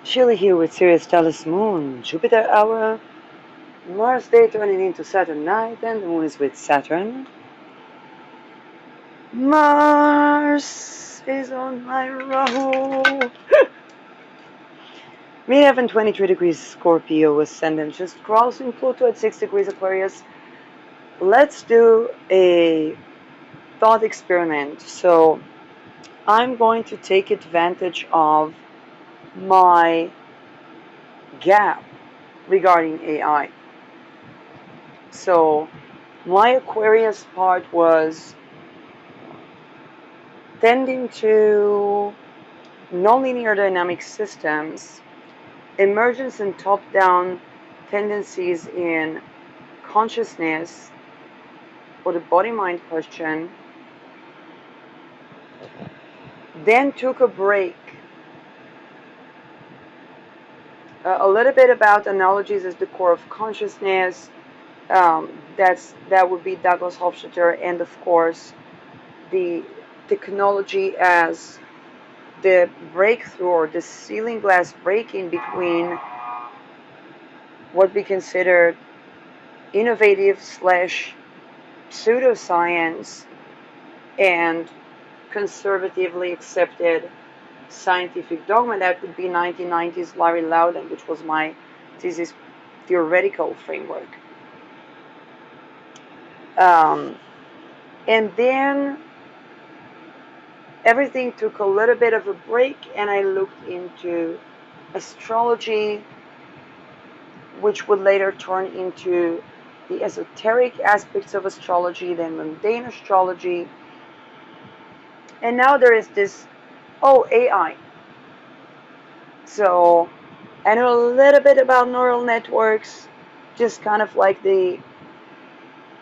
SheerLee here with SheerLee Tali Moon, Jupiter hour, Mars day turning into Saturn night, and the moon is with Saturn. Mars is on my Rahu. We have in 23 degrees Scorpio ascendant, just crossing Pluto at 6 degrees Aquarius. Let's do a thought experiment. So I'm going to take advantage of my gap regarding AI. So my Aquarius part was tending to nonlinear dynamic systems, emergence and top-down tendencies in consciousness, or the body-mind question, then took a break. A little bit about analogies as the core of consciousness. That would be Douglas Hofstadter, and of course the technology as the breakthrough or the ceiling glass breaking between what we consider innovative slash pseudoscience and conservatively accepted scientific dogma. That would be 1990s Larry Loudon, which was my thesis theoretical framework. And then everything took a little bit of a break, and I looked into astrology, which would later turn into the esoteric aspects of astrology, then mundane astrology. And now there is this, AI. So I know a little bit about neural networks, just kind of like the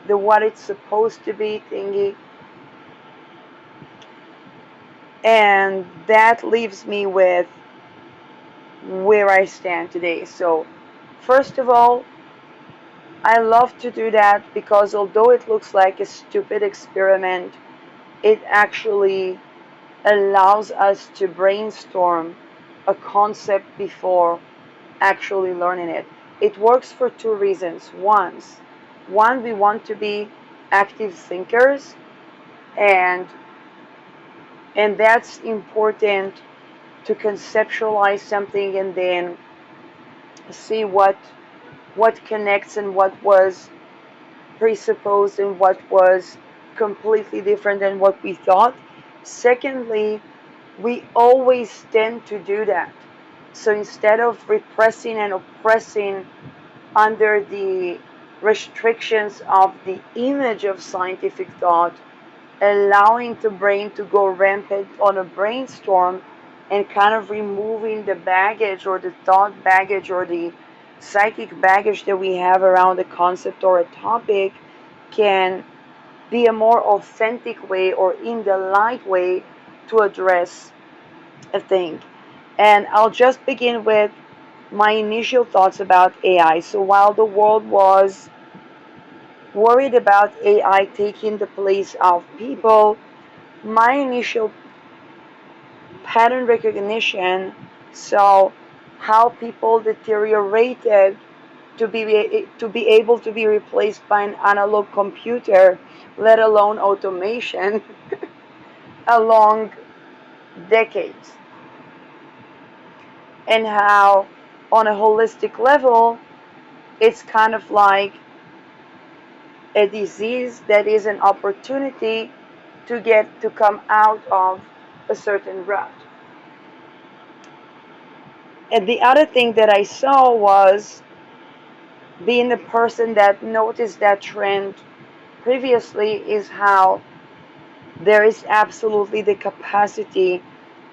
what it's supposed to be thingy. And that leaves me with where I stand today. So first of all, I love to do that because although it looks like a stupid experiment, it actually allows us to brainstorm a concept before actually learning it. It works for two reasons. One, we want to be active thinkers, and that's important to conceptualize something and then see what connects and what was presupposed and what was completely different than what we thought. Secondly, we always tend to do that. So instead of repressing and oppressing under the restrictions of the image of scientific thought, allowing the brain to go rampant on a brainstorm and kind of removing the baggage or the thought baggage or the psychic baggage that we have around a concept or a topic can be a more authentic way or in the light way to address a thing. And I'll just begin with my initial thoughts about AI. So while the world was worried about AI taking the place of people, my initial pattern recognition saw how people deteriorated to be able to be replaced by an analog computer, let alone automation, along decades, and how on a holistic level it's kind of like a disease that is an opportunity to come out of a certain rut. And the other thing that I saw was, being the person that noticed that trend previously, is how there is absolutely the capacity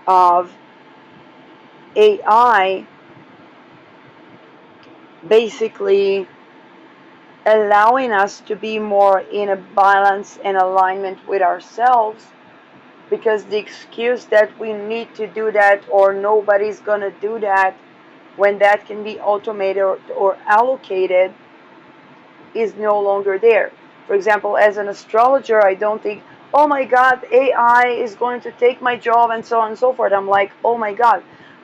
of AI basically allowing us to be more in a balance and alignment with ourselves, because the excuse that we need to do that or nobody's gonna do that when that can be automated or allocated is no longer there. For example, as an astrologer, I don't think, oh my God, AI is going to take my job and so on and so forth. I'm like, oh my God,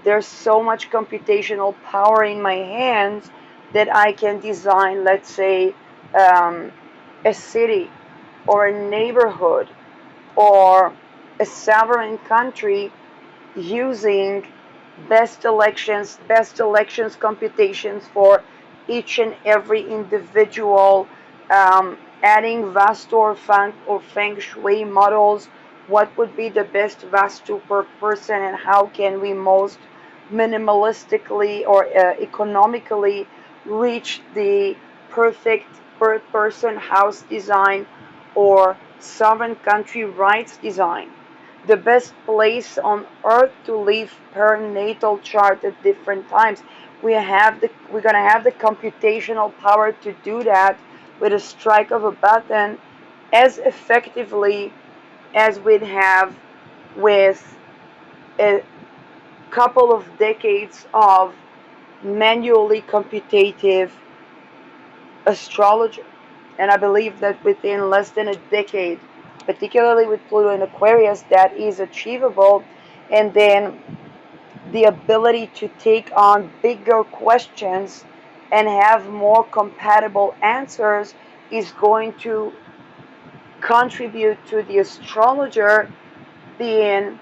there's so much computational power in my hands that I can design, let's say, um, a city or a neighborhood or a sovereign country using best elections computations for each and every individual, adding Vastu or Feng Shui models. What would be the best Vastu per person, and how can we most minimalistically or economically reach the perfect per person house design or sovereign country rights design? The best place on earth to live per natal chart at different times. We're gonna have the computational power to do that with a strike of a button as effectively as we'd have with a couple of decades of manually computative astrology. And I believe that within less than a decade, particularly with Pluto in Aquarius, that is achievable. And then the ability to take on bigger questions and have more compatible answers is going to contribute to the astrologer being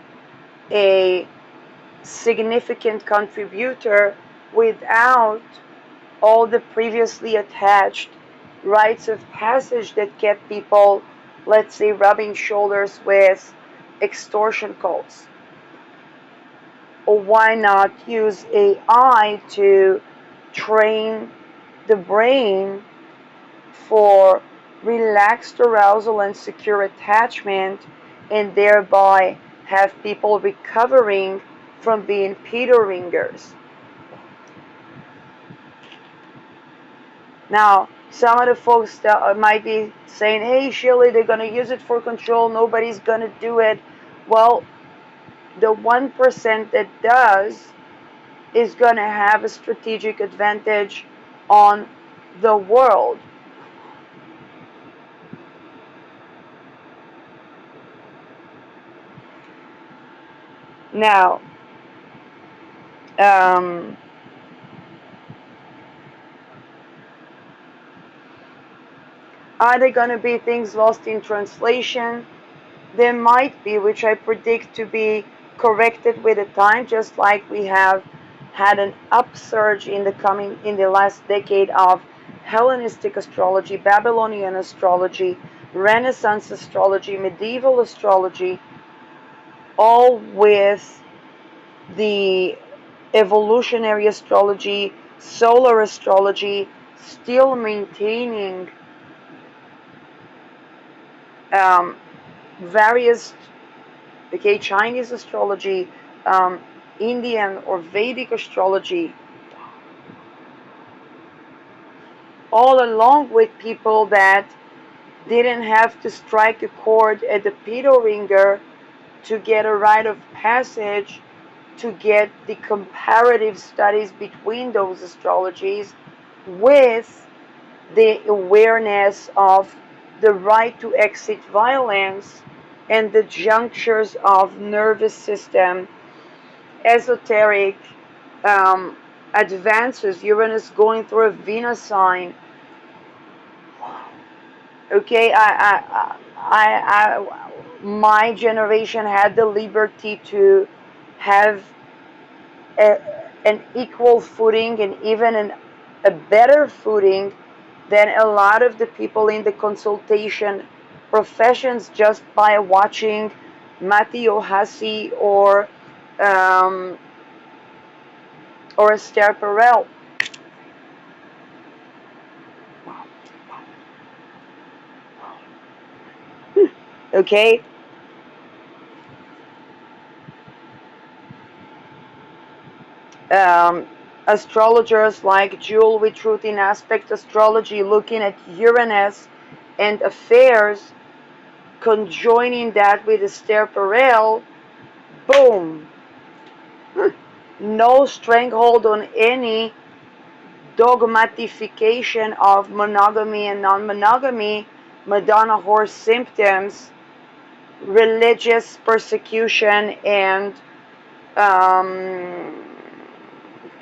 a significant contributor without all the previously attached rites of passage that kept people, let's say, rubbing shoulders with extortion cults. Or why not use AI to train the brain for relaxed arousal and secure attachment, and thereby have people recovering from being Peter ringers? Now, some of the folks that might be saying, hey, SheerLee, they're going to use it for control, nobody's going to do it. Well, the 1% that does is going to have a strategic advantage on the world. Now, um, are there going to be things lost in translation? There might be, which I predict to be corrected with the time, just like we have had an upsurge in the last decade of Hellenistic astrology, Babylonian astrology, Renaissance astrology, medieval astrology, all with the evolutionary astrology, solar astrology, still maintaining um, various, okay, Chinese astrology, um, Indian or Vedic astrology, all along with people that didn't have to strike a chord at the Peter ringer to get a rite of passage, to get the comparative studies between those astrologies with the awareness of the right to exit violence and the junctures of nervous system, esoteric um, advances, Uranus going through a Venus sign. Okay, my generation had the liberty to have a, an equal footing and even a better footing than a lot of the people in the consultation professions just by watching Matteo Hassi um, or Esther Perel. Okay, um, astrologers like Jewel with Truth in Aspect Astrology looking at Uranus and affairs, conjoining that with Esther Perel, boom, no stranglehold on any dogmatification of monogamy and non-monogamy, Madonna horse symptoms, religious persecution, and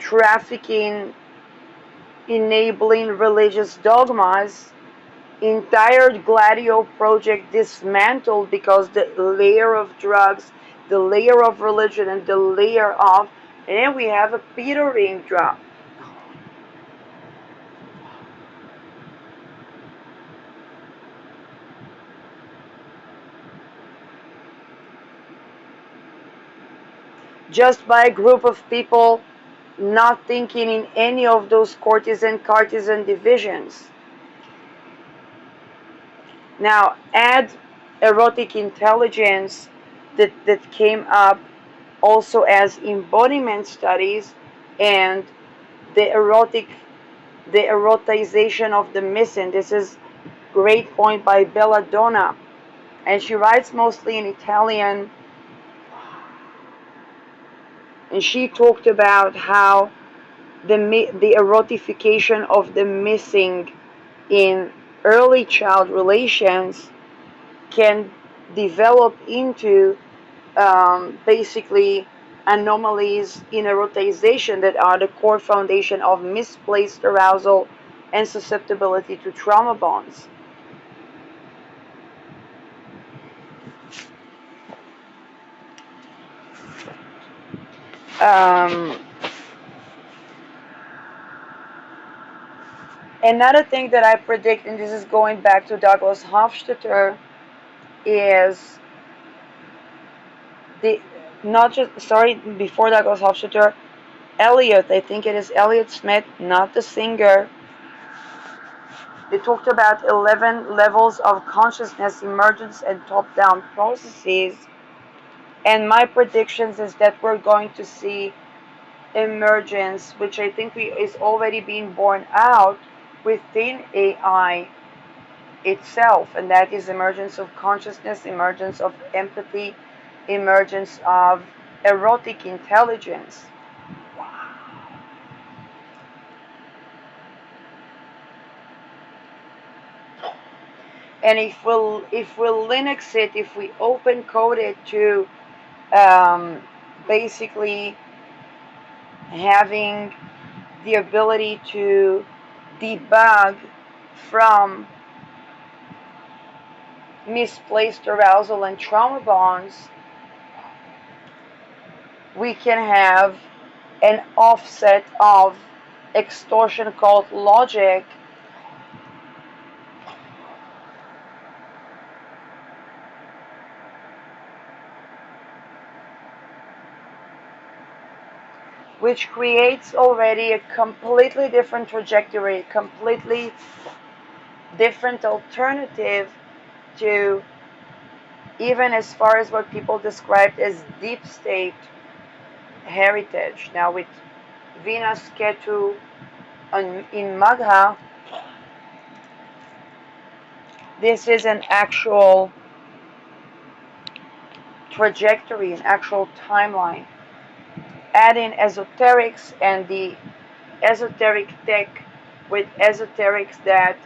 trafficking, enabling religious dogmas, entire Gladio project dismantled because the layer of drugs, the layer of religion, and the layer of, and then we have a petering drop. Just by a group of people not thinking in any of those courtesan-cartisan divisions. Now add erotic intelligence that came up also as embodiment studies, and the erotization of the missing. This is great point by Belladonna, and she writes mostly in Italian, and she talked about how the erotification of the missing in early child relations can develop into basically anomalies in erotization that are the core foundation of misplaced arousal and susceptibility to trauma bonds. Um, Another thing that I predict, and this is going back to Douglas Hofstadter, is the not just sorry before Douglas Hofstadter, Elliot, I think it is Elliot Smith, not the singer. They talked about 11 levels of consciousness emergence and top-down processes. And my predictions is that we're going to see emergence, which I think is already being born out within AI itself, and that is emergence of consciousness, emergence of empathy, emergence of erotic intelligence. And if we Linux it, if we open code it to basically having the ability to debug from misplaced arousal and trauma bonds, we can have an offset of extortion called logic, which creates already a completely different trajectory, a completely different alternative to even as far as what people described as deep state heritage. Now with Venus Ketu in Magha, this is an actual trajectory, an actual timeline. Add in esoterics and the esoteric tech with esoterics that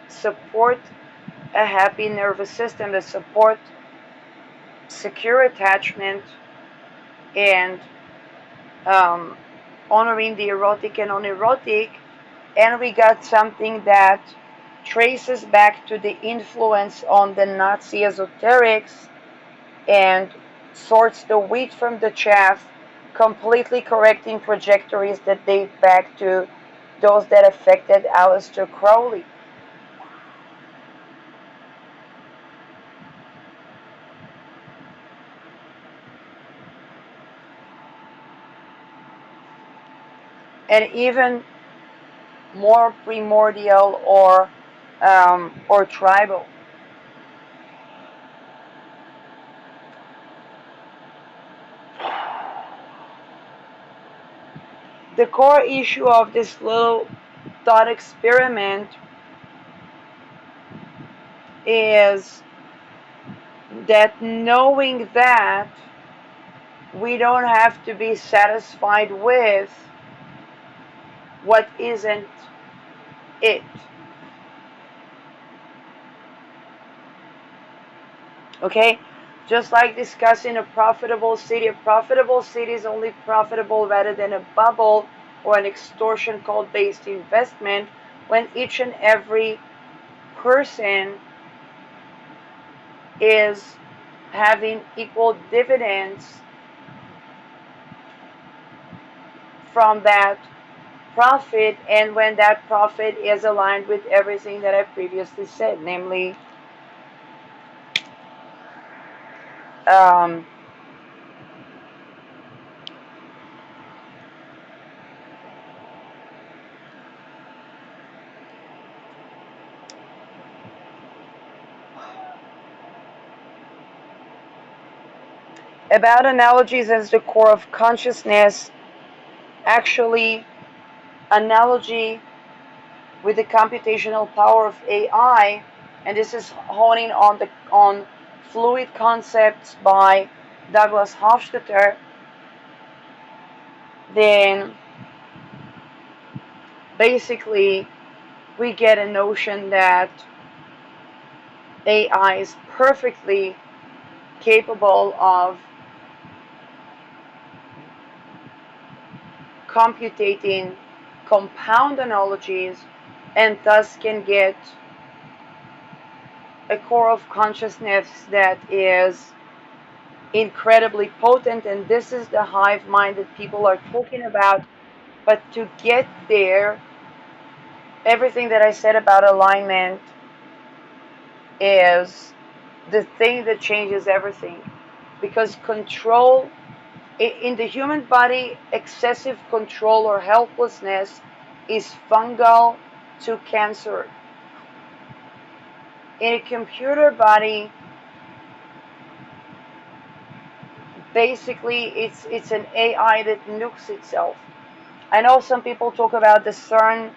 support a happy nervous system, that support secure attachment and honoring the erotic and unerotic, and we got something that traces back to the influence on the Nazi esoterics and sorts the wheat from the chaff, completely correcting trajectories that date back to those that affected Aleister Crowley. And even more primordial or tribal. The core issue of this little thought experiment is that knowing that we don't have to be satisfied with what isn't it. Okay? Just like discussing a profitable city is only profitable rather than a bubble or an extortion called based investment, when each and every person is having equal dividends from that profit, and when that profit is aligned with everything that I previously said, namely um, about analogies as the core of consciousness. Actually, analogy with the computational power of AI, and this is honing on fluid concepts by Douglas Hofstadter, then basically we get a notion that AI is perfectly capable of computing compound analogies, and thus can get a core of consciousness that is incredibly potent. And this is the hive mind that people are talking about. But to get there, everything that I said about alignment is the thing that changes everything. Because control, in the human body, excessive control or helplessness is fungal to cancer. In a computer body, basically it's an AI that nukes itself. I know some people talk about the CERN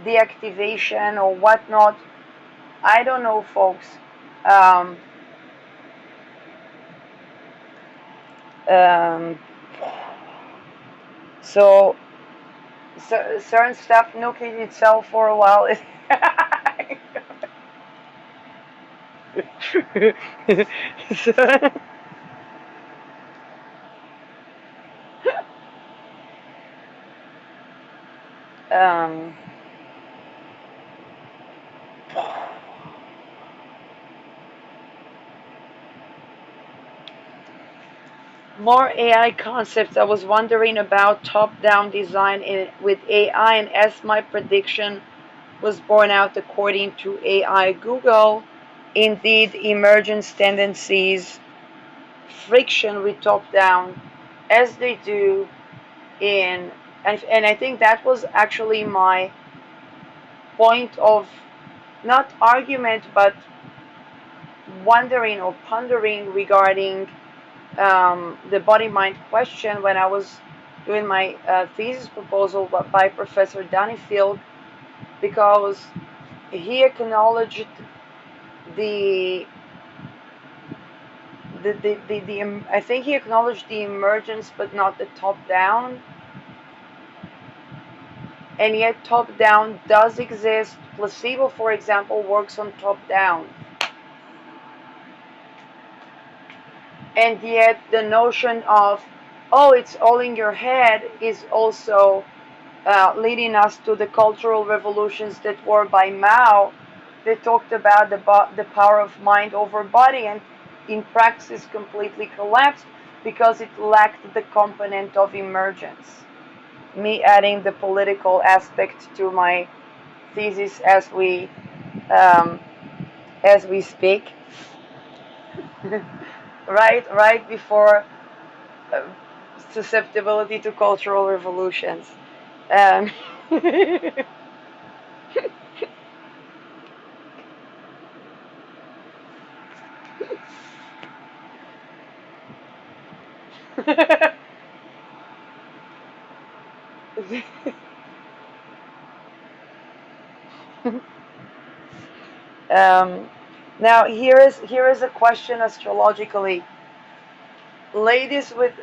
deactivation or whatnot. I don't know, folks. Um, um, so, CERN stuff nuking itself for a while. So, um, more AI concepts. I was wondering about top-down design with AI, and as my prediction was borne out according to AI Google, indeed, emergence tendencies, friction with top-down, as they do in, and I think that was actually my point of not argument but wondering or pondering regarding the body mind question when I was doing my thesis proposal by Professor Donifield, because he acknowledged the I think he acknowledged the emergence but not the top down, and yet top down does exist. Placebo, for example, works on top down, and yet the notion of, oh, it's all in your head is also leading us to the cultural revolutions that were by Mao. They talked about the power of mind over body, and in practice completely collapsed because it lacked the component of emergence. Me adding the political aspect to my thesis um, as we speak, right before uh, susceptibility to cultural revolutions. Um, um, now here is a question astrologically. Ladies with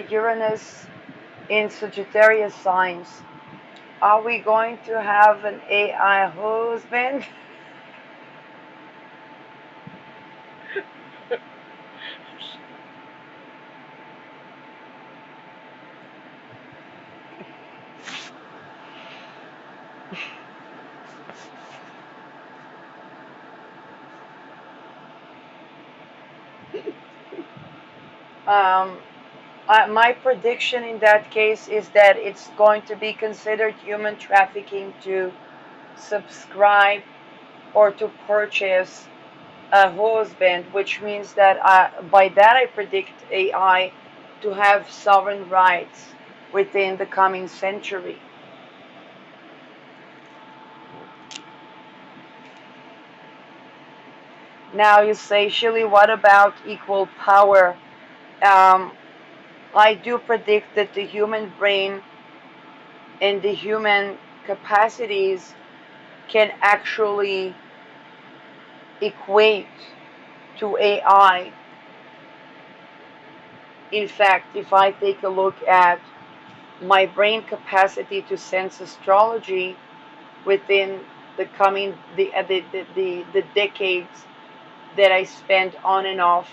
Uranus in Sagittarius signs, are we going to have an AI husband? Um, my prediction in that case is that it's going to be considered human trafficking to subscribe or to purchase a husband, which means that by that I predict AI to have sovereign rights within the coming century. Now you say, Shirley, what about equal power? Um, I do predict that the human brain and the human capacities can actually equate to AI. In fact, if I take a look at my brain capacity to sense astrology within the coming the decades that I spent on and off,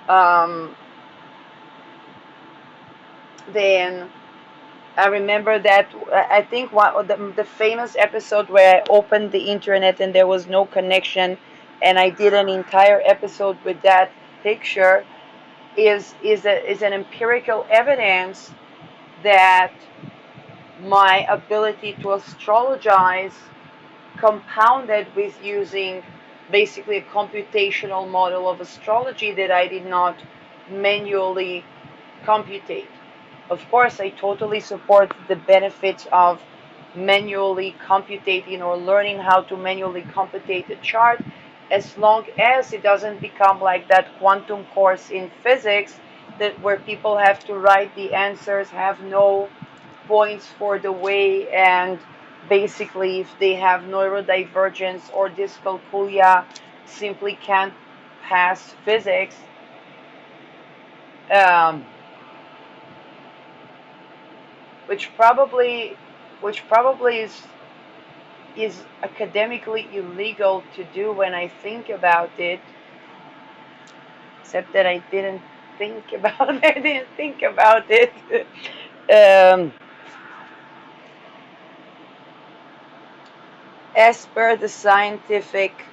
um, then I remember that I think one of the famous episode where I opened the internet and there was no connection, and I did an entire episode with that picture is an empirical evidence that my ability to astrologize compounded with using basically a computational model of astrology that I did not manually computate. Of course, I totally support the benefits of manually computating or learning how to manually computate a chart, as long as it doesn't become like that quantum course in physics that where people have to write the answers, have no points for the way, and basically if they have neurodivergence or dyscalculia simply can't pass physics. um, which probably is academically illegal to do when I think about it, except that I didn't think about it. I didn't think about it. um, as per the scientific,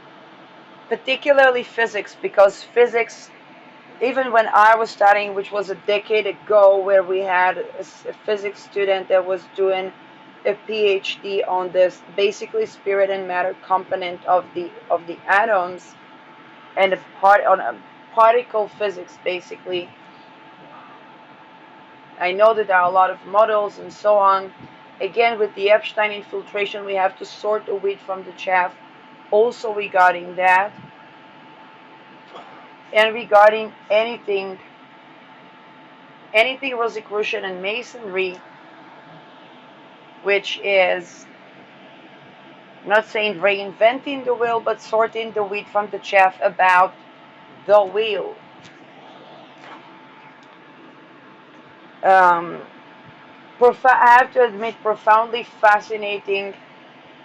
particularly physics, because physics, even when I was studying, which was a decade ago, where we had a physics student that was doing a PhD on this basically spirit and matter component of the atoms and a part on a particle physics basically. I know that there are a lot of models and so on. Again, with the Epstein infiltration, we have to sort the wheat from the chaff. Also regarding that, and regarding anything Rosicrucian and Masonry, which is, I'm not saying reinventing the wheel, but sorting the wheat from the chaff about the wheel. Um, I have to admit, profoundly fascinating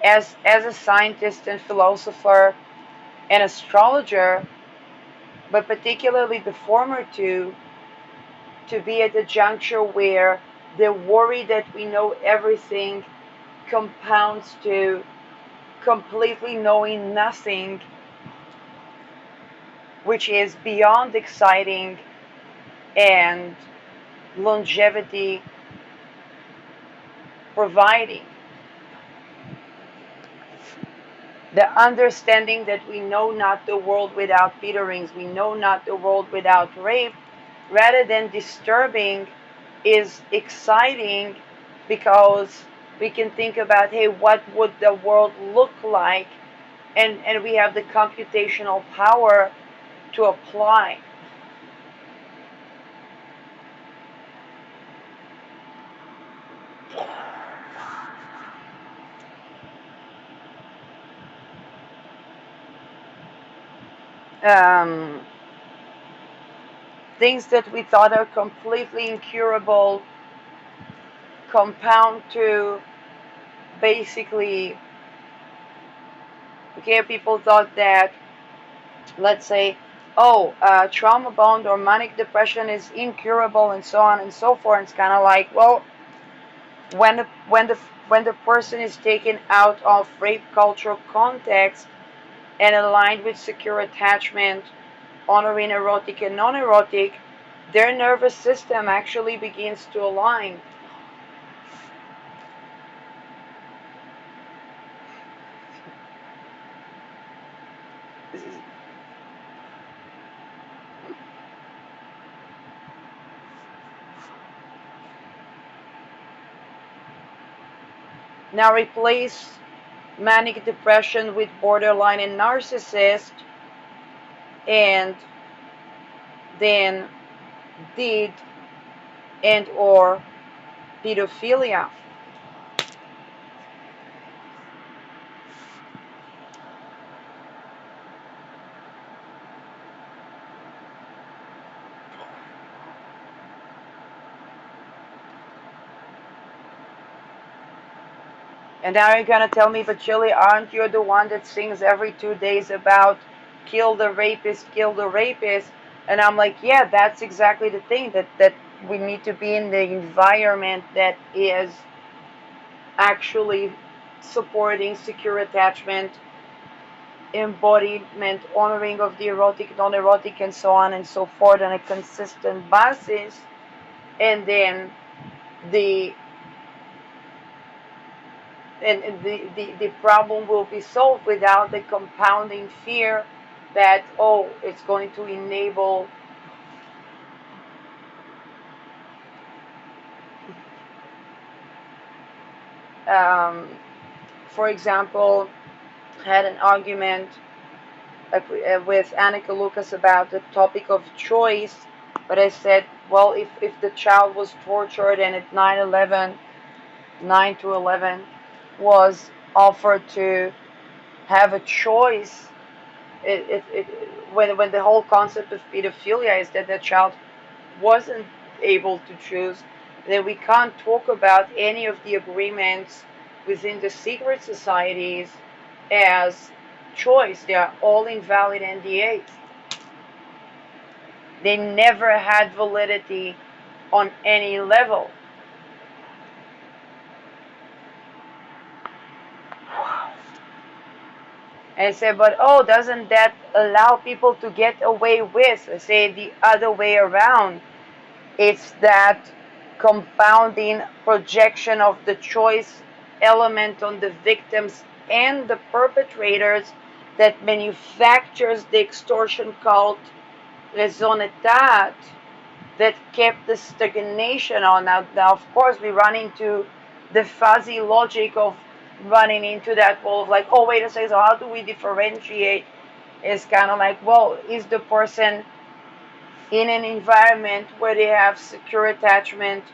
as a scientist and philosopher and astrologer, but particularly the former two, to be at a juncture where the worry that we know everything compounds to completely knowing nothing, which is beyond exciting and longevity providing. The understanding that we know not the world without Peterings, we know not the world without rape, rather than disturbing, is exciting because we can think about, hey, what would the world look like? And we have the computational power to apply. Um, things that we thought are completely incurable compound to basically, okay, people thought that, let's say, oh, trauma bond or manic depression is incurable and so on and so forth. It's kind of like, well, when the when the when the person is taken out of rape cultural context and aligned with secure attachment honoring erotic and non-erotic, their nervous system actually begins to align. Now replace manic depression with borderline and narcissist, and then did and or pedophilia. And now you're gonna tell me, but Chili, aren't you the one that sings every 2 days about kill the rapist, kill the rapist? And I'm like, yeah, that's exactly the thing, that we need to be in the environment that is actually supporting secure attachment, embodiment, honoring of the erotic, non-erotic, and so on and so forth on a consistent basis. And then the the problem will be solved without the compounding fear that, oh, it's going to enable um, for example, had an argument with Annika Lucas about the topic of choice, but I said, well, if the child was tortured and at 9 to 11 was offered to have a choice, when the whole concept of pedophilia is that the child wasn't able to choose, then we can't talk about any of the agreements within the secret societies as choice. They are all invalid NDAs. They never had validity on any level. And I say, but oh, doesn't that allow people to get away with? I say the other way around. It's that compounding projection of the choice element on the victims and the perpetrators that manufactures the extortion cult raison d'etat that kept the stagnation on. Now, of course, we run into the fuzzy logic of running into that wall of like, oh, wait a second, so how do we differentiate? It's kind of like, well, is the person in an environment where they have secure attachment,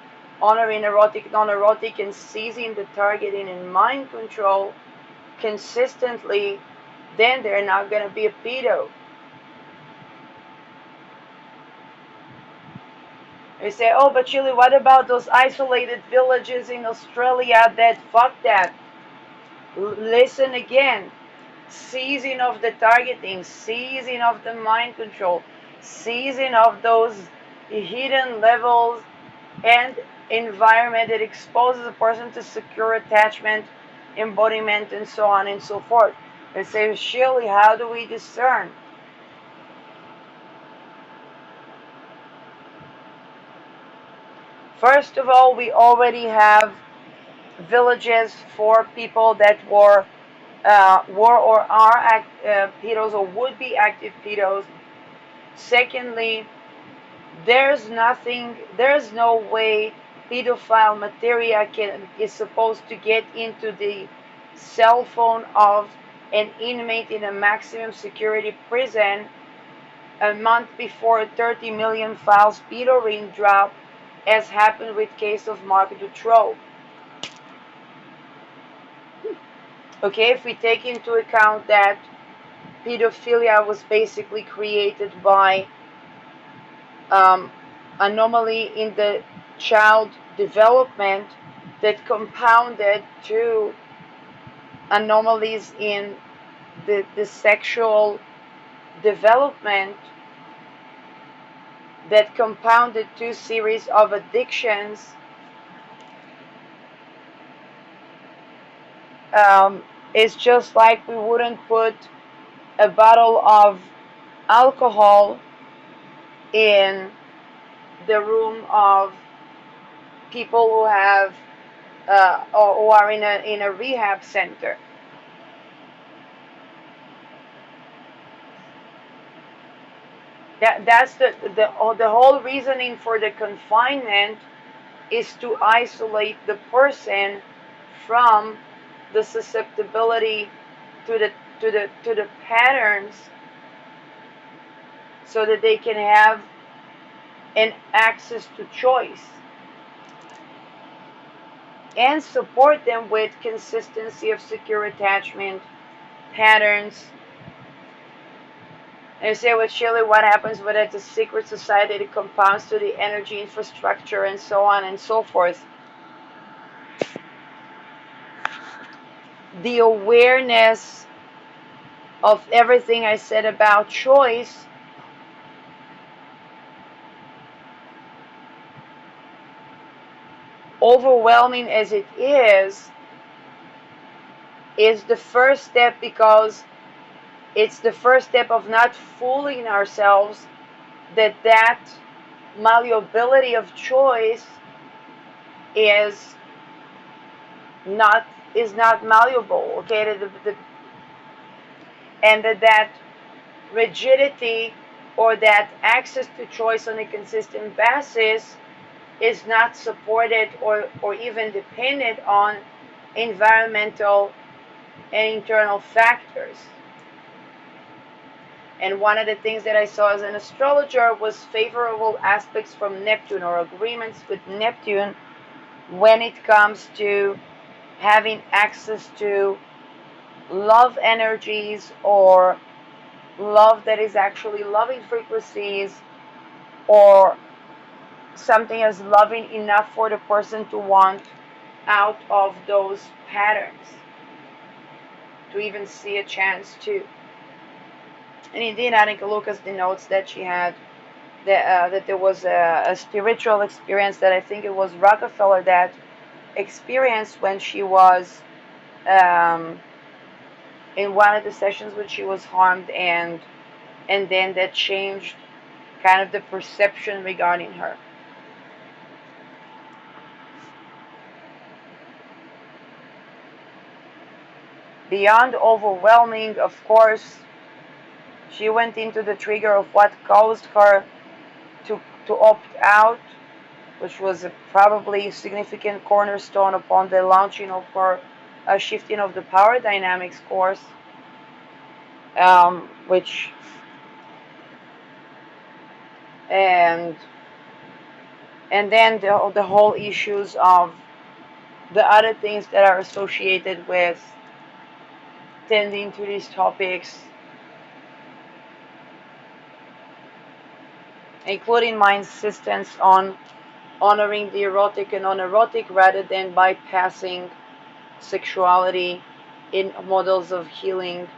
honoring erotic, non-erotic, and seizing the targeting and mind control consistently, then they're not going to be a pedo. They say, oh, but Chile, what about those isolated villages in Australia that fuck that? Listen again. Seizing of the targeting, seizing of the mind control, seizing of those hidden levels and environment that exposes a person to secure attachment, embodiment, and so on and so forth. They say, SheerLee, how do we discern? First of all, we already have villages for people that were or are pedos or would be active pedos. Secondly, there's no way pedophile material is supposed to get into the cell phone of an inmate in a maximum security prison a month before a 30 million files pedo ring drop, as happened with case of Mark Dutroux. Okay, if we take into account that pedophilia was basically created by anomaly in the child development that compounded to anomalies in the sexual development that compounded to series of addictions. It's just like we wouldn't put a bottle of alcohol in the room of people who have or who are in a rehab center. That's the whole reasoning for the confinement is to isolate the person from the susceptibility to the patterns, so that they can have an access to choice, and support them with consistency of secure attachment patterns. And you say, with SheerLee, what happens when it's a secret society that compounds to the energy infrastructure and so on and so forth? The awareness of everything I said about choice overwhelming as it is the first step, because it's the first step of not fooling ourselves that malleability of choice is not malleable, okay? And that rigidity or that access to choice on a consistent basis is not supported or even dependent on environmental and internal factors. And one of the things that I saw as an astrologer was favorable aspects from Neptune, or agreements with Neptune, when it comes to having access to love energies, or love that is actually loving frequencies, or something as loving enough for the person to want out of those patterns, to even see a chance to. And indeed, Annika Lucas denotes that she had that there was a spiritual experience that I think it was Rockefeller that experienced when she was um, in one of the sessions when she was harmed, and then that changed kind of the perception regarding her. Beyond overwhelming, of course, she went into the trigger of what caused her to opt out, which was a probably significant cornerstone upon the launching of her shifting of the power dynamics course, which and then the whole issues of the other things that are associated with tending to these topics, including my insistence on honoring the erotic and unerotic rather than bypassing sexuality in models of healing.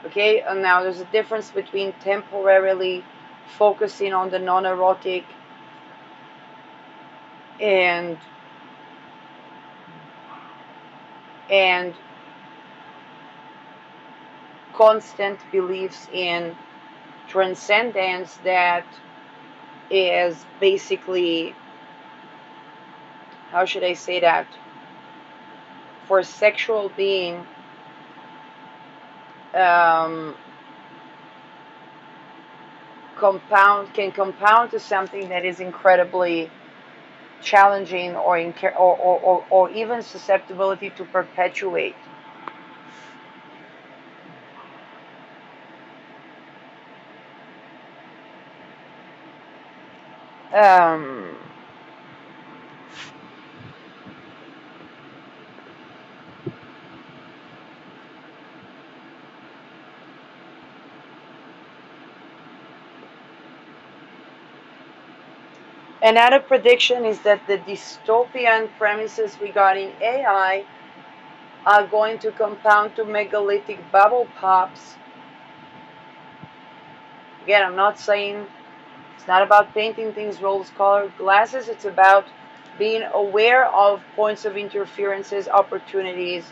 Okay, and now there's a difference between temporarily focusing on the non-erotic and constant beliefs in transcendence that is basically, how should I say that, for a sexual being, can compound to something that is incredibly challenging, or even susceptibility to perpetuate. Um, Another prediction is that the dystopian premises regarding AI are going to compound to megalithic bubble pops. Again, I'm not saying it's not about painting things rose-colored glasses. It's about being aware of points of interferences, opportunities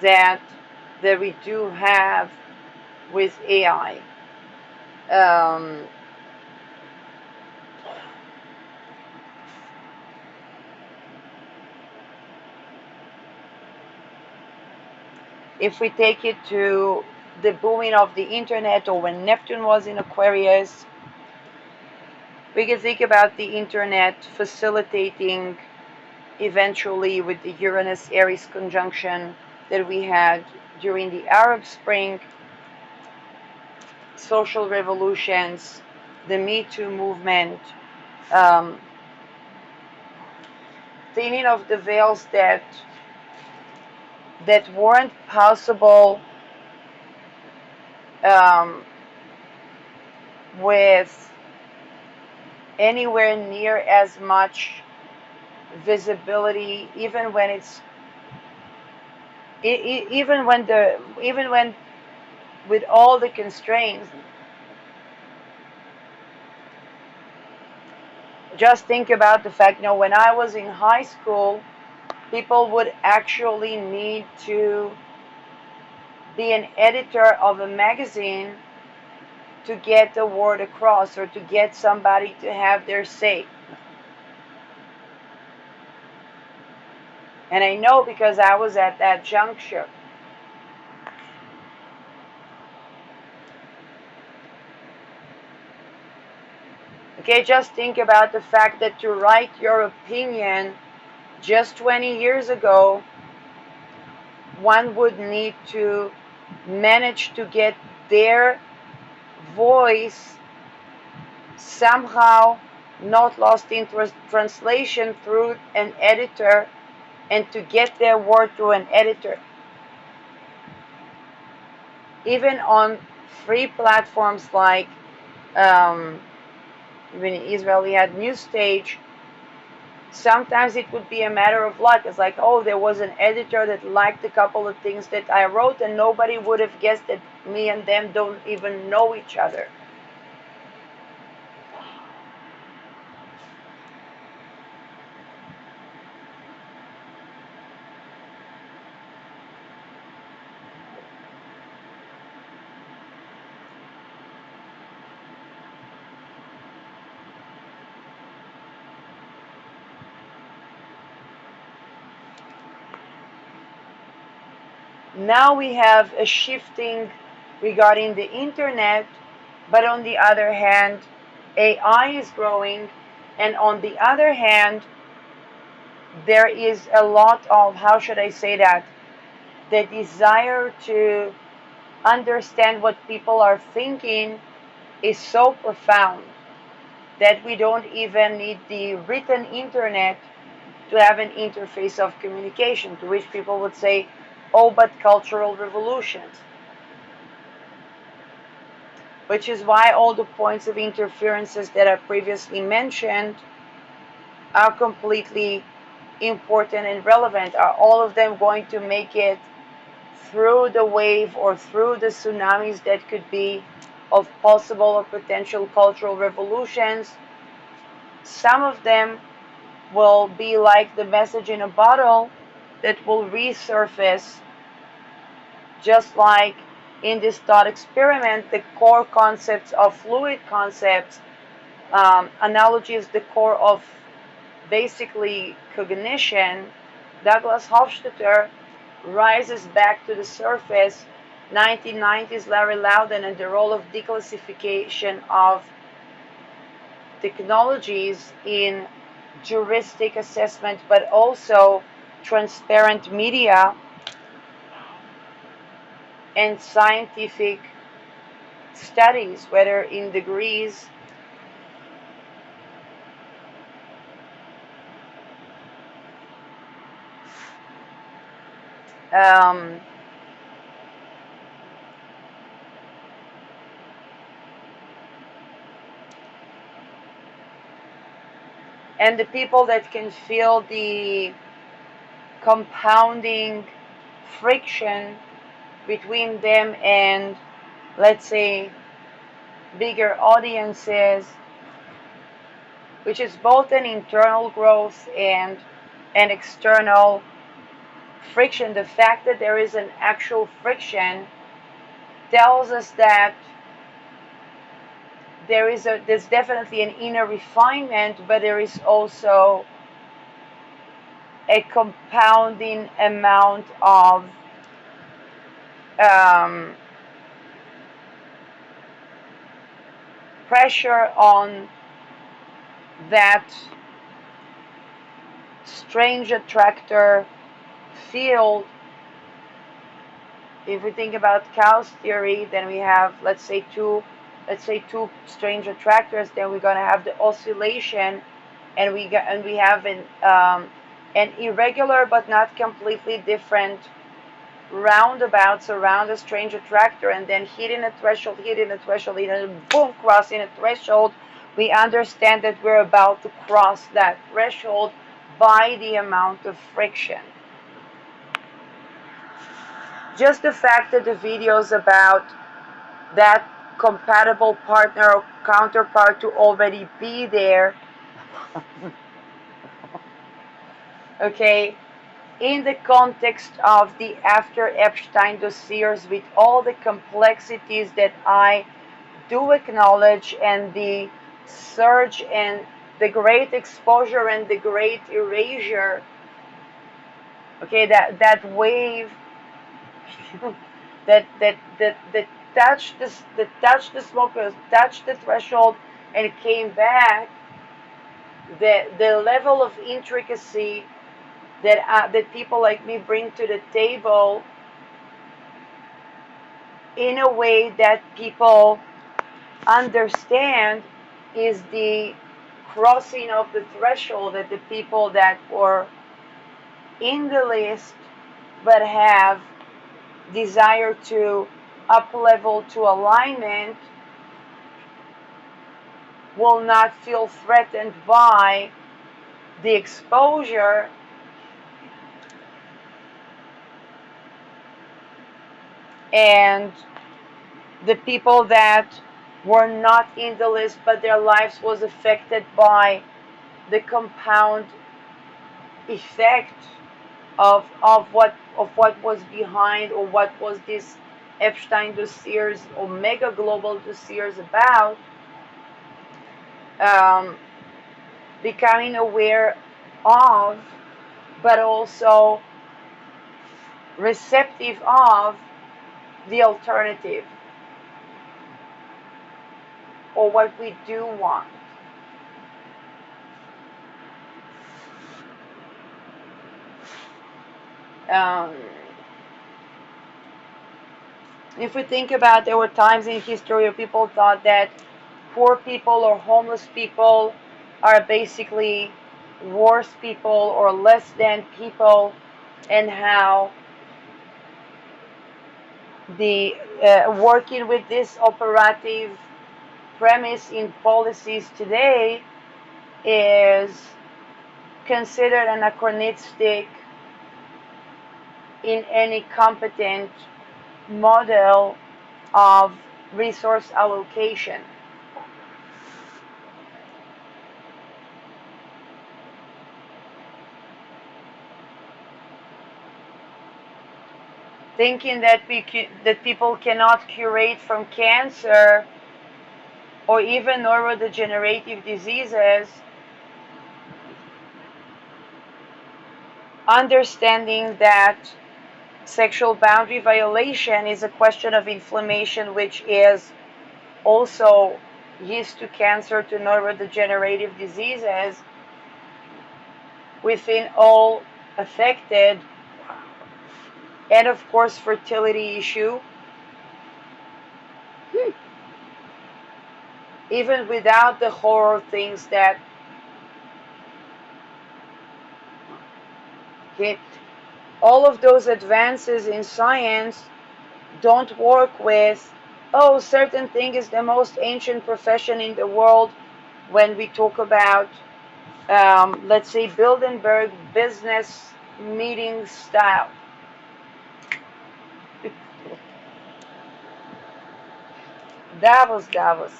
that we do have with AI. Um, if we take it to the booming of the internet, or when Neptune was in Aquarius, we can think about the internet facilitating eventually with the Uranus Aries conjunction that we had during the Arab Spring, social revolutions, the Me Too movement, um, thinning of the veils that weren't possible um, with anywhere near as much visibility, even when it's even when with all the constraints. Just think about the fact, when I was in high school, people would actually need to be an editor of a magazine to get the word across, or to get somebody to have their say. And I know because I was at that juncture. Okay, just think about the fact that to write your opinion just 20 years ago, one would need to manage to get their voice somehow not lost in translation through an editor, and to get their word through an editor. Even on free platforms like even in Israel, we had News Stage. Sometimes it would be a matter of luck. It's like, oh, there was an editor that liked a couple of things that I wrote, and nobody would have guessed that me and them don't even know each other. Now we have a shifting regarding the internet, but on the other hand, AI is growing, and on the other hand, there is a lot of, how should I say that, the desire to understand what people are thinking is so profound that we don't even need the written internet to have an interface of communication, to which people would say, oh, but cultural revolutions. Which is why all the points of interferences that I previously mentioned are completely important and relevant. Are all of them going to make it through the wave or through the tsunamis that could be of possible or potential cultural revolutions? Some of them will be like the message in a bottle that will resurface, just like in this thought experiment, the core concepts of fluid concepts. Analogy is the core of basically cognition. Douglas Hofstadter rises back to the surface. 1990s Larry Loudon and the role of declassification of technologies in juristic assessment, but also transparent media and scientific studies, whether in degrees, um, and the people that can feel the compounding friction between them and, let's say, bigger audiences, which is both an internal growth and an external friction. The fact that there is an actual friction tells us that there's definitely an inner refinement, but there is also a compounding amount of um, pressure on that strange attractor field. If we think about Gauss theory, then we have, let's say two strange attractors. Then we're going to have the oscillation, and we have an irregular but not completely different roundabouts around a strange attractor, and then hitting a threshold, and boom, crossing a threshold. We understand that we're about to cross that threshold by the amount of friction. Just the fact that the videos about that compatible partner or counterpart to already be there, okay, in the context of the after Epstein dossiers, with all the complexities that I do acknowledge, and the surge and the great exposure and the great erasure, okay, that wave that touched the smokers, touched the threshold, and came back. The level of intricacy that people like me bring to the table, in a way that people understand, is the crossing of the threshold, that the people that were in the list but have desire to up level to alignment will not feel threatened by the exposure, and the people that were not in the list but their lives was affected by the compound effect of what was behind, or what was this Epstein dossiers or mega global dossiers about, um, becoming aware of, but also receptive of the alternative, or what we do want. Um, if we think about, there were times in history where people thought that poor people or homeless people are basically worse people or less than people, and how the working with this operative premise in policies today is considered anachronistic in any competent model of resource allocation. Thinking that that people cannot curate from cancer or even neurodegenerative diseases, understanding that sexual boundary violation is a question of inflammation, which is also used to cancer, to neurodegenerative diseases within all affected, and of course fertility issue, even without the horror things that hit. All of those advances in science don't work with, oh, certain thing is the most ancient profession in the world, when we talk about, let's say, Bilderberg business meeting style. Davos, Davos.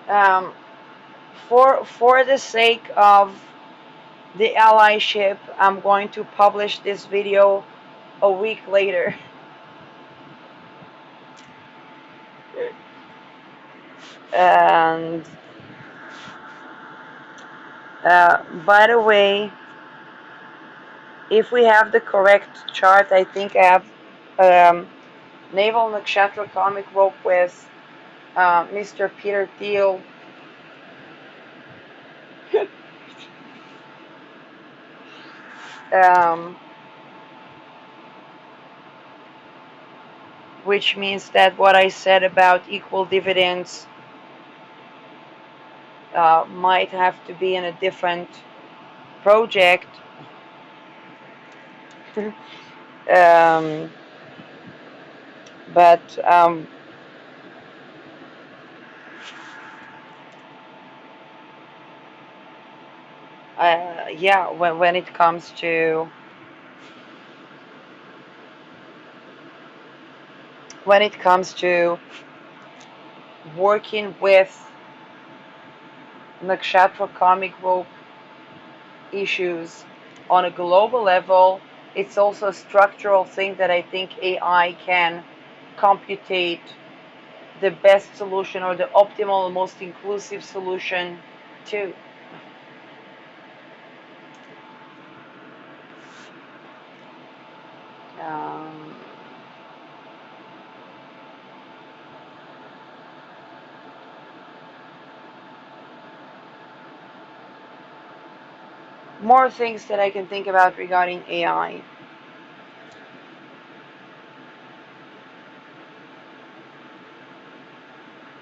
Um, for the sake of the allyship. I'm going to publish this video a week later. And by the way, if we have the correct chart, I think I have Naval Nakshatra comic rope with Mr. Peter Thiel. um, which means that what I said about equal dividends might have to be in a different project. um, but yeah, when it comes to working with nakshatra karmic rope issues on a global level, it's also a structural thing that I think AI can computate the best solution or the optimal, most inclusive solution to. Um, More things that I can think about regarding AI.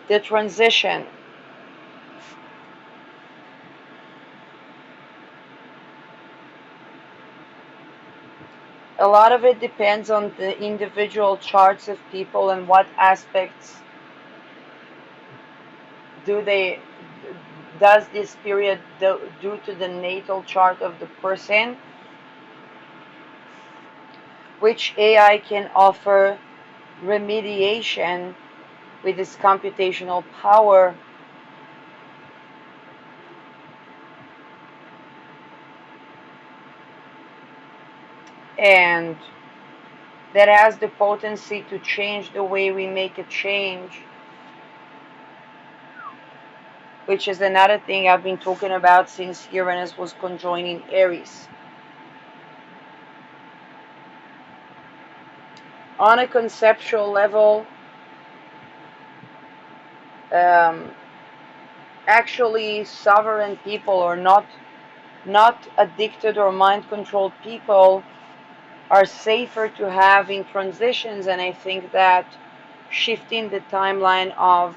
The transition. A lot of it depends on the individual charts of people and what aspects do they does this period due to the natal chart of the person, which AI can offer remediation with its computational power. And that has the potency to change the way we make a change, which is another thing I've been talking about since Uranus was conjoining Aries. On a conceptual level, um, actually sovereign people or not addicted or mind controlled people are safer to have in transitions, and I think that shifting the timeline of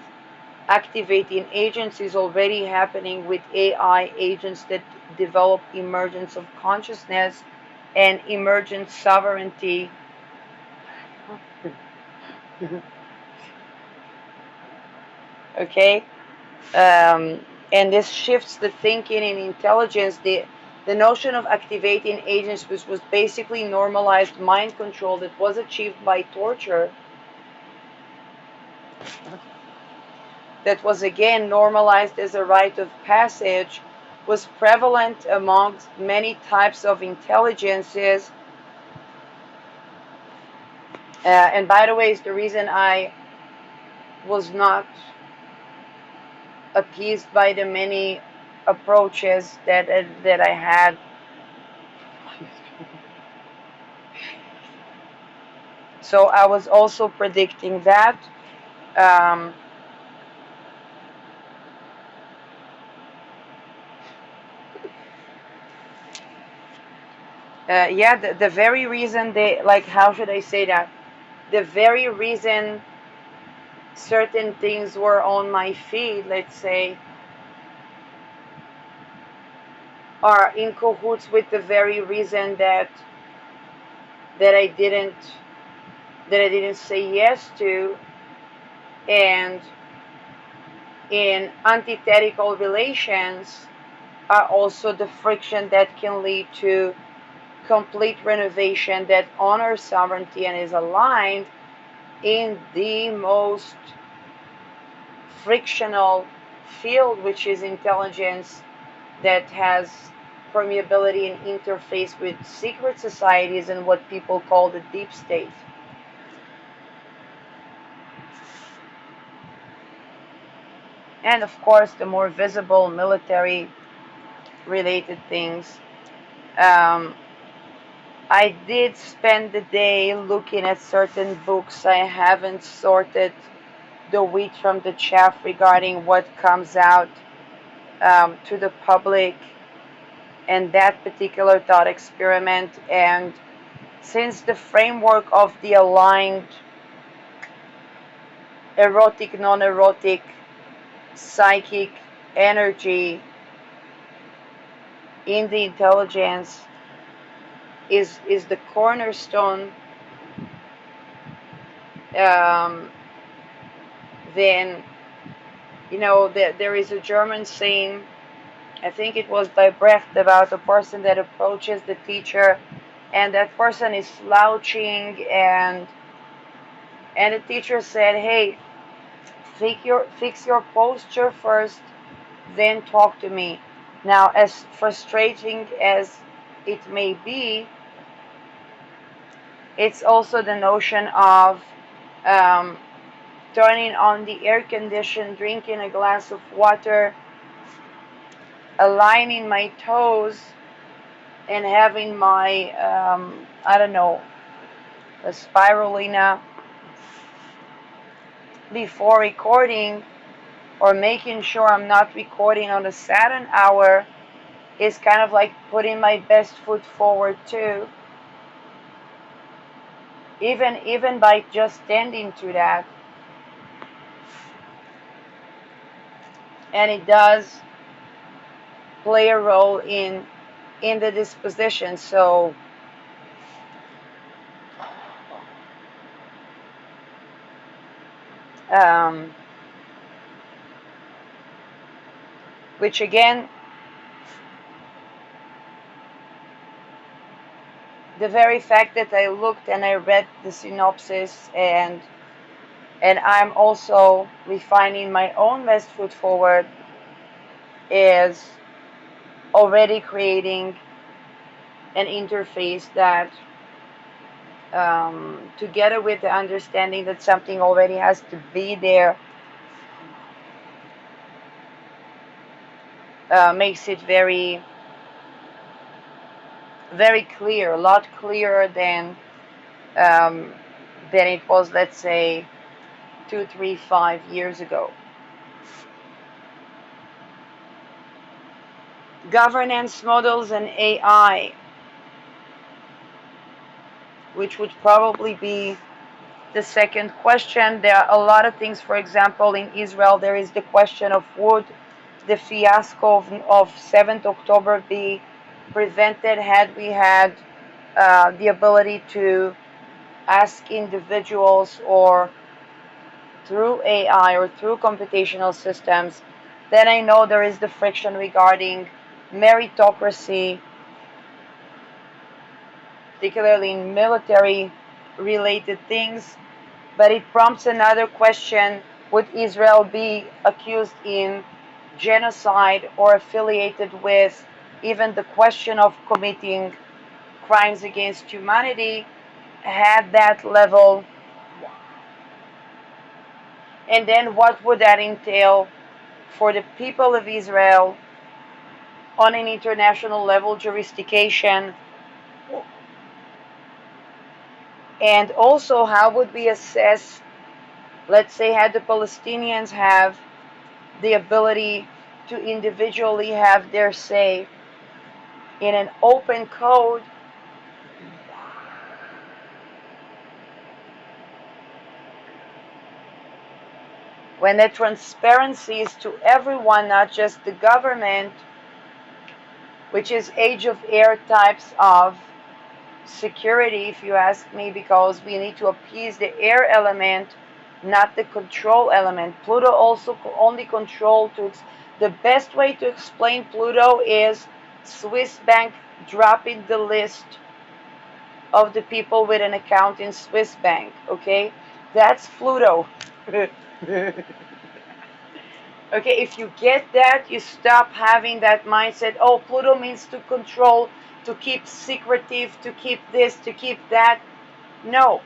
activating agents is already happening with AI agents that develop emergence of consciousness and emergent sovereignty. Okay, and this shifts the thinking and intelligence. The notion of activating agents, which was basically normalized mind control that was achieved by torture, that was again normalized as a rite of passage, was prevalent amongst many types of intelligences. And by the way, it's the reason I was not appeased by the many approaches that I had. So I was also predicting that. Um, yeah, the very reason they, like, how should I say that? The very reason certain things were on my feed, let's say, are in cahoots with the very reason that I didn't say yes to. And in antithetical relations are also the friction that can lead to complete renovation that honors sovereignty and is aligned in the most frictional field, which is intelligence that has permeability and interface with secret societies and what people call the deep state. And of course, the more visible military related things. Um, I did spend the day looking at certain books. I haven't sorted the wheat from the chaff regarding what comes out to the public and that particular thought experiment. And since the framework of the aligned erotic, non erotic, psychic energy in the intelligence is the cornerstone, um, then, there is a German saying, I think it was by Brecht, about a person that approaches the teacher and that person is slouching, and the teacher said, hey, fix your posture first, then talk to me. Now, as frustrating as it may be, it's also the notion of um, turning on the air condition, drinking a glass of water, aligning my toes, and having my, I don't know, a spirulina before recording, or making sure I'm not recording on a Saturn hour, is kind of like putting my best foot forward too. Even by just tending to that. And it does play a role in the disposition. So um, which again, the very fact that I looked and I read the synopsis, and I'm also refining my own best foot forward, is already creating an interface that, together with the understanding that something already has to be there, makes it very, very clear, a lot clearer um, than it was, let's say, 2, 3, 5 years ago. Governance models and AI, which would probably be the second question. There are a lot of things. For example, in Israel, there is the question of would the fiasco of 7th October be prevented had we had the ability to ask individuals, or through AI or through computational systems. Then I know there is the friction regarding meritocracy, particularly in military related things. But it prompts another question: would Israel be accused in genocide or affiliated with even the question of committing crimes against humanity had that level? And then what would that entail for the people of Israel on an international level jurisdiction? And also, how would we assess, let's say, had the Palestinians have the ability to individually have their say in an open code, when the transparency is to everyone, not just the government, which is age of air types of security, if you ask me, because we need to appease the air element, not the control element. Pluto also only control to. The best way to explain Pluto is Swiss bank dropping the list of the people with an account in Swiss bank. Okay, that's Pluto. Okay, if you get that, you stop having that mindset, oh, Pluto means to control, to keep secretive, to keep this, to keep that. No.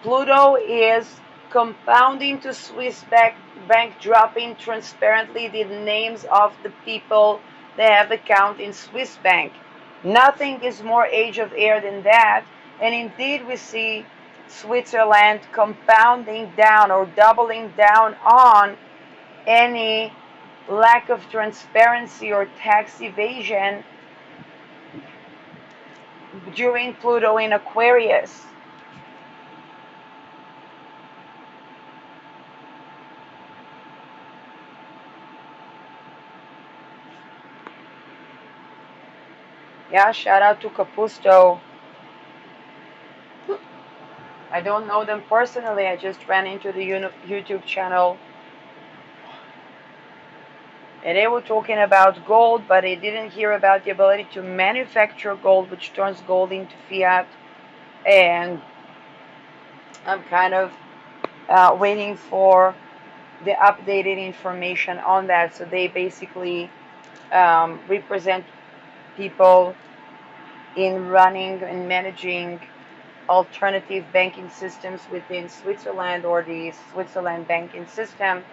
Pluto is compounding to Swiss bank, dropping transparently the names of the people that have account in Swiss bank. Nothing is more age of air than that. And indeed, we see Switzerland compounding down or doubling down on any lack of transparency or tax evasion during Pluto in Aquarius. Yeah, shout out to Capusto. I don't know them personally. I just ran into the YouTube channel and they were talking about gold, but I didn't hear about the ability to manufacture gold, which turns gold into fiat. And I'm kind of waiting for the updated information on that. So they basically represent people in running and managing alternative banking systems within Switzerland or the Switzerland banking system.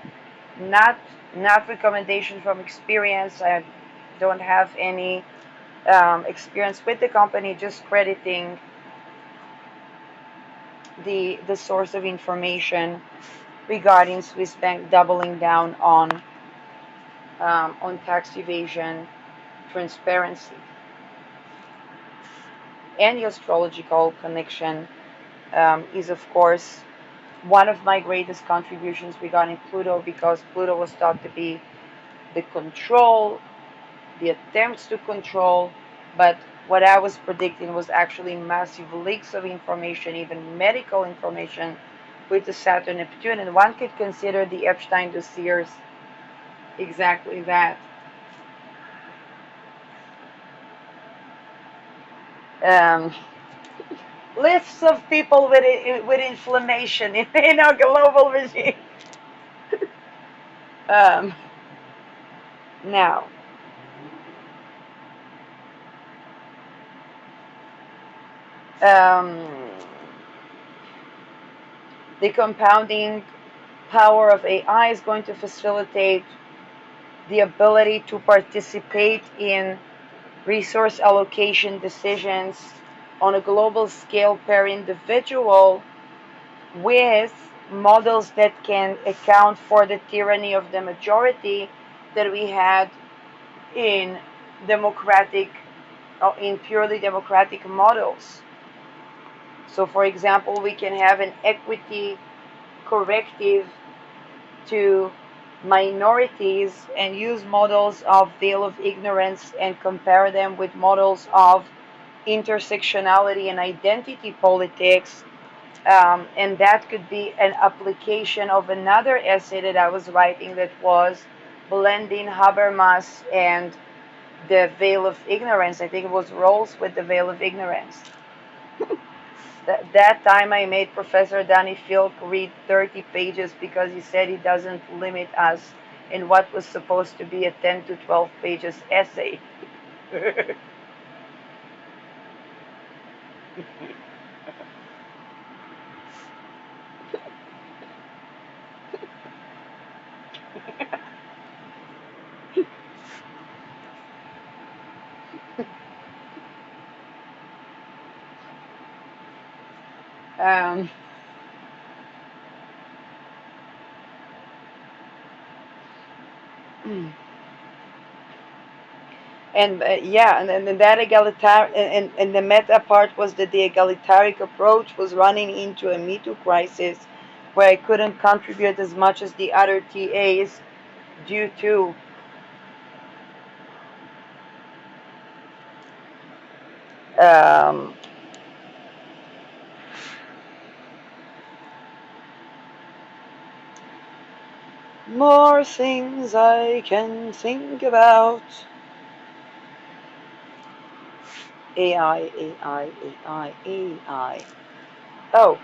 Not not recommendation from experience. I don't have any experience with the company. Just crediting the source of information regarding Swiss bank doubling down on tax evasion, transparency, and the astrological connection is of course one of my greatest contributions regarding Pluto, because Pluto was thought to be the control, the attempts to control, but what I was predicting was actually massive leaks of information, even medical information, with the Saturn Neptune, and one could consider the Epstein dossiers exactly that. Um, Lists of people with inflammation in our global regime. Um, Now, um, the compounding power of AI is going to facilitate the ability to participate in resource allocation decisions on a global scale per individual, with models that can account for the tyranny of the majority that we had in democratic in purely democratic models. So for example, we can have an equity corrective to minorities and use models of veil of ignorance and compare them with models of intersectionality and identity politics. And that could be an application of another essay that I was writing that was blending Habermas and the veil of ignorance. I think it was roles with the veil of ignorance. That time I made Professor Danny Filk read 30 pages because he said he doesn't limit us in what was supposed to be a 10 to 12 pages essay. um, and yeah, and then that egalitarian and the meta part was that the egalitarian approach was running into a Me Too crisis where I couldn't contribute as much as the other TAs due to um, more things I can think about. AI, AI, AI, AI. Oh,